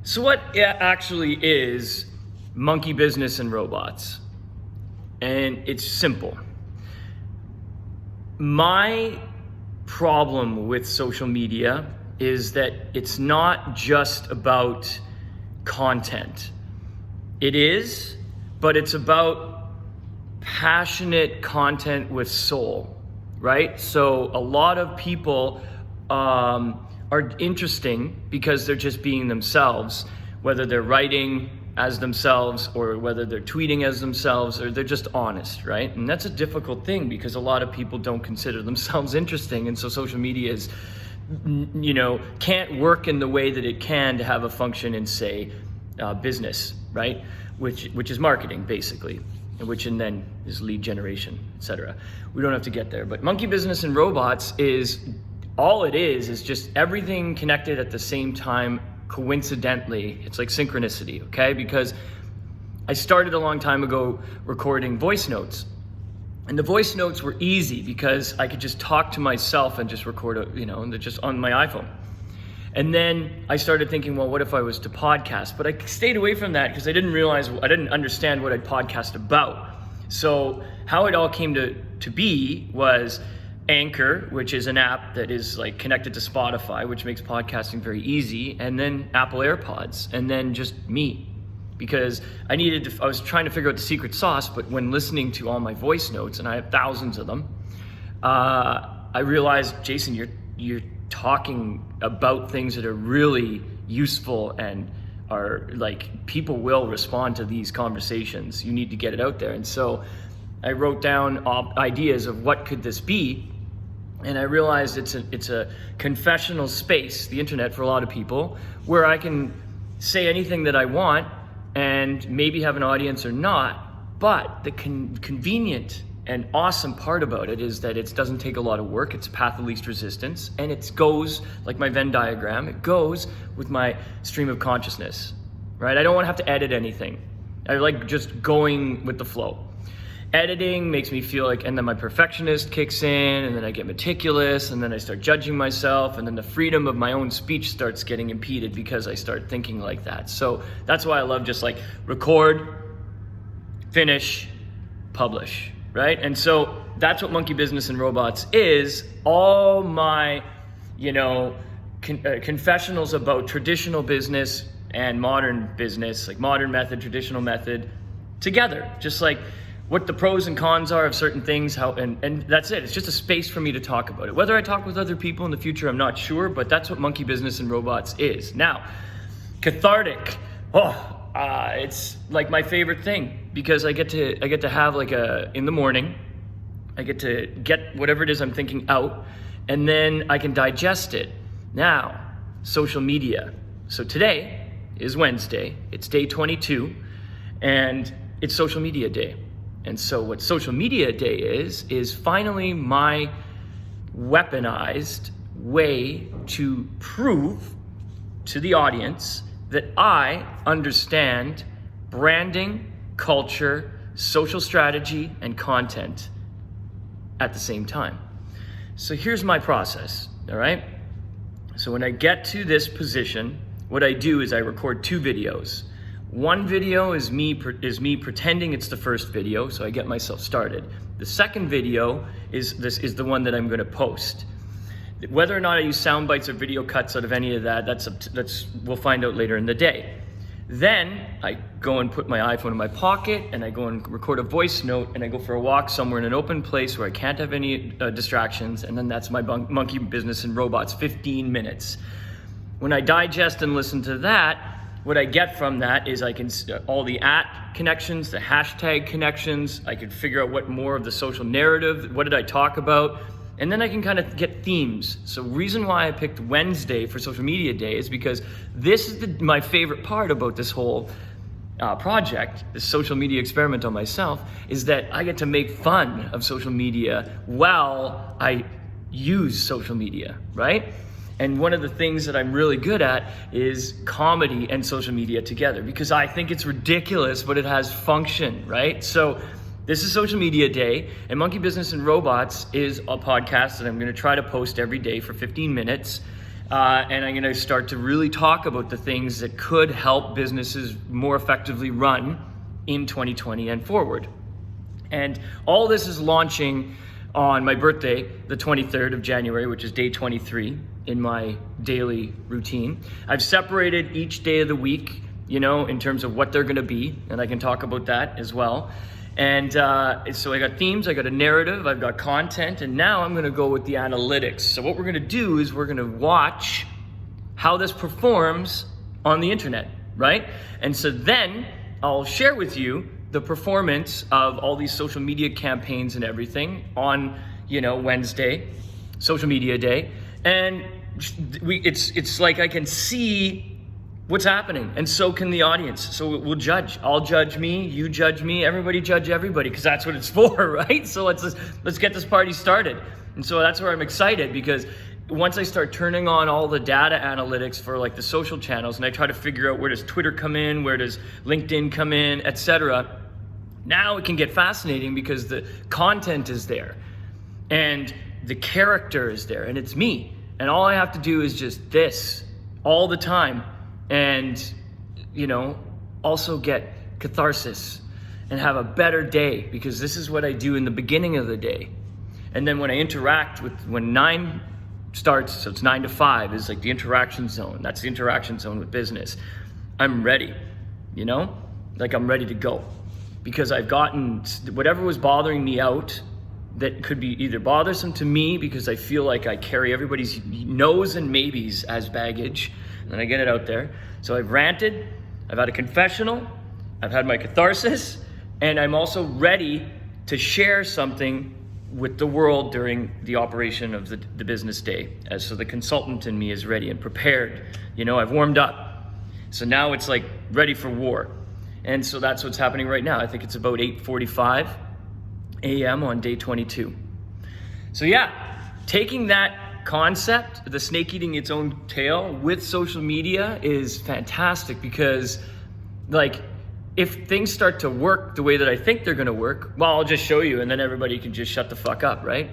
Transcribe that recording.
So what it actually is monkey business and robots? And it's simple. My problem with social media is that it's not just about content. It is, but it's about passionate content with soul, right? So a lot of people are interesting because they're just being themselves, whether they're writing as themselves or whether they're tweeting as themselves, or they're just honest, right? And that's a difficult thing because a lot of people don't consider themselves interesting, and so social media is, can't work in the way that it can to have a function in, say, business, right? Which is marketing, basically, and then is lead generation, etc. We don't have to get there, but monkey business and robots is all it is just everything connected at the same time. Coincidentally, it's like synchronicity, okay? Because I started a long time ago recording voice notes, and the voice notes were easy because I could just talk to myself and just record just on my iPhone. And then I started thinking, well, what if I was to podcast? But I stayed away from that because I didn't understand what I'd podcast about. So how it all came to be was Anchor, which is an app that is like connected to Spotify, which makes podcasting very easy, and then Apple AirPods, and then just me, because I was trying to figure out the secret sauce. But when listening to all my voice notes, and I have thousands of them, I realized, Jason, you're talking about things that are really useful and are like, people will respond to these conversations. You need to get it out there. And so I wrote down ideas of what could this be. And I realized it's a confessional space, the internet, for a lot of people, where I can say anything that I want and maybe have an audience or not. But the convenient and awesome part about it is that it doesn't take a lot of work. It's a path of least resistance, and it goes like my Venn diagram. It goes with my stream of consciousness, right? I don't want to have to edit anything. I like just going with the flow. Editing makes me feel like, and then my perfectionist kicks in, and then I get meticulous, and then I start judging myself, and then the freedom of my own speech starts getting impeded because I start thinking like that. So that's why I love just like record, finish, publish, right? And so that's what monkey business and robots is. All my, confessionals about traditional business and modern business, like modern method, traditional method, together, just like what the pros and cons are of certain things, and that's it. It's just a space for me to talk about it. Whether I talk with other people in the future, I'm not sure, but that's what monkey business and robots is. Now, cathartic. It's like my favorite thing because I get to have like in the morning, I get to get whatever it is I'm thinking out, and then I can digest it. Now, social media. So today is Wednesday. It's day 22, and it's social media day. And so what social media day is finally my weaponized way to prove to the audience that I understand branding, culture, social strategy, and content at the same time. So here's my process, all right? So when I get to this position, what I do is I record 2 videos. One video is me pretending it's the first video, so I get myself started. The second video is the one that I'm going to post. Whether or not I use sound bites or video cuts out of any of that, we'll find out later in the day. Then I go and put my iPhone in my pocket, and I go and record a voice note, and I go for a walk somewhere in an open place where I can't have any distractions, and then that's my monkey business and robots, 15 minutes. When I digest and listen to that, what I get from that is I can all the connections, the hashtag connections. I could figure out what more of the social narrative, what did I talk about? And then I can kind of get themes. So reason why I picked Wednesday for social media day is because this is my favorite part about this whole project, this social media experiment on myself, is that I get to make fun of social media while I use social media, right? And one of the things that I'm really good at is comedy and social media together, because I think it's ridiculous, but it has function, right? So this is social media day, and Monkey Business and Robots is a podcast that I'm going to try to post every day for 15 minutes. And I'm going to start to really talk about the things that could help businesses more effectively run in 2020 and forward. And all this is launching on my birthday, the 23rd of January, which is day 23 in my daily routine. I've separated each day of the week, in terms of what they're going to be, and I can talk about that as well. And so I got themes, I got a narrative, I've got content, and now I'm going to go with the analytics. So what we're going to do is we're going to watch how this performs on the internet, right? And so then I'll share with you the performance of all these social media campaigns and everything on, Wednesday, social media day. And it's like I can see what's happening, and so can the audience. So we'll judge. I'll judge me, you judge me, everybody judge everybody, because that's what it's for, right? So let's get this party started. And so that's where I'm excited, because once I start turning on all the data analytics for like the social channels, and I try to figure out where does Twitter come in, where does LinkedIn come in, etc. Now it can get fascinating because the content is there and the character is there, and it's me. And all I have to do is just this all the time. And, also get catharsis and have a better day, because this is what I do in the beginning of the day. And then when I interact when 9 starts, so it's 9 to 5 is like the interaction zone. That's the interaction zone with business. I'm ready, like I'm ready to go, because I've gotten whatever was bothering me out that could be either bothersome to me because I feel like I carry everybody's no's and maybes as baggage, and I get it out there. So I've ranted, I've had a confessional, I've had my catharsis, and I'm also ready to share something with the world during the operation of the business day. So the consultant in me is ready and prepared. I've warmed up. So now it's like ready for war. And so that's what's happening right now. I think it's about 8:45 a.m. on day 22. So taking that concept, the snake eating its own tail with social media, is fantastic, because if things start to work the way that I think they're going to work, well, I'll just show you, and then everybody can just shut the fuck up, right?